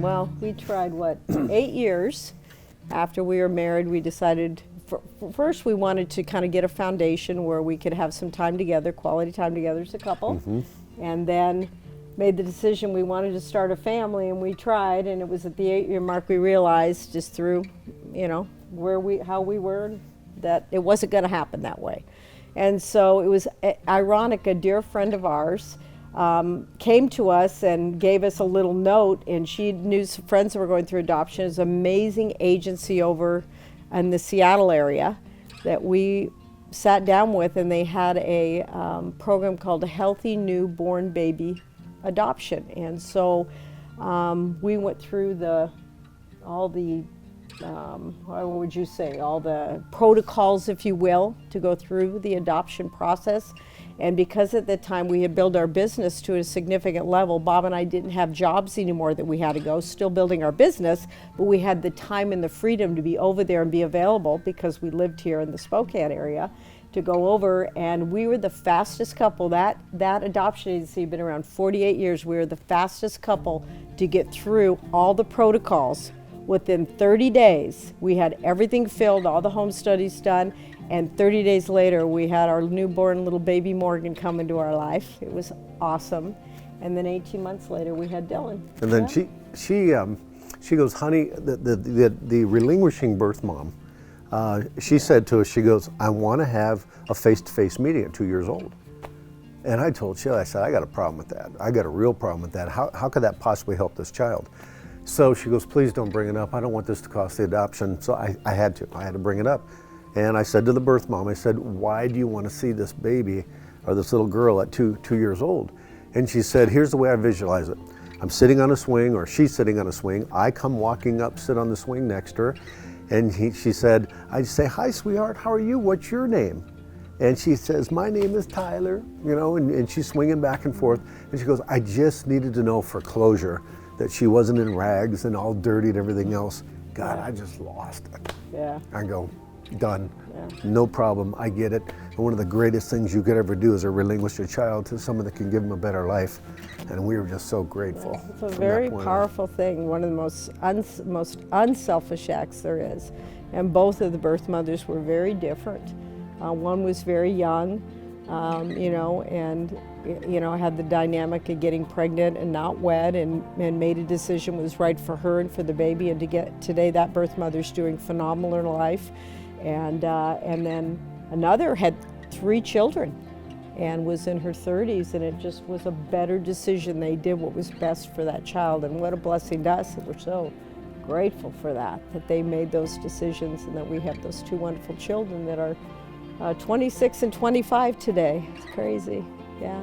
Well, we tried, 8 years after we were married. We decided, first we wanted to kind of get a foundation where we could have some time together, quality time together as a couple. And then made the decision we wanted to start a family, and we tried, and it was at the 8-year mark we realized, just through, how we were, that it wasn't going to happen that way. And so it was ironic, a dear friend of ours came to us and gave us a little note, and she knew some friends that were going through adoption. It's an amazing agency over in the Seattle area that we sat down with, and they had a program called a Healthy Newborn Baby Adoption. And so we went through all the what would you say, all the protocols, if you will, to go through the adoption process. And because at the time we had built our business to a significant level, Bob and I didn't have jobs anymore that we had to go, still building our business, but we had the time and the freedom to be over there and be available because we lived here in the Spokane area to go over. And we were the fastest couple. That adoption agency had been around 48 years. We were the fastest couple to get through all the protocols. Within 30 days, we had everything filled, all the home studies done, and 30 days later, we had our newborn little baby Morgan come into our life. It was awesome. And then 18 months later, we had Dylan. And then she goes, honey, the relinquishing birth mom, she said to us, she goes, I want to have a face-to-face meeting at 2 years old. And I told Shelly, I said, I got a problem with that. I got a real problem with that. How could that possibly help this child? So she goes, please don't bring it up. I don't want this to cost the adoption. So I had to bring it up. And I said to the birth mom, I said, why do you want to see this baby or this little girl at two years old? And she said, here's the way I visualize it. I'm sitting on a swing, or she's sitting on a swing. I come walking up, sit on the swing next to her. And she said, I say, hi, sweetheart, how are you? What's your name? And she says, my name is Tyler, and she's swinging back and forth. And she goes, I just needed to know for closure that she wasn't in rags and all dirty and everything else. God, I just lost it. Yeah. I go, done. Yeah. No problem, I get it. And one of the greatest things you could ever do is relinquish your child to someone that can give them a better life. And we were just so grateful. It's a very powerful thing, one of the most unselfish acts there is. And both of the birth mothers were very different. One was very young, and had the dynamic of getting pregnant and not wed, and made a decision was right for her and for the baby. And today that birth mother's doing phenomenal in life. And then another had 3 children and was in her 30s, and it just was a better decision. They did what was best for that child, and what a blessing to us. And we're so grateful for that they made those decisions, and that we have those 2 wonderful children that are 26 and 25 today. It's crazy, yeah.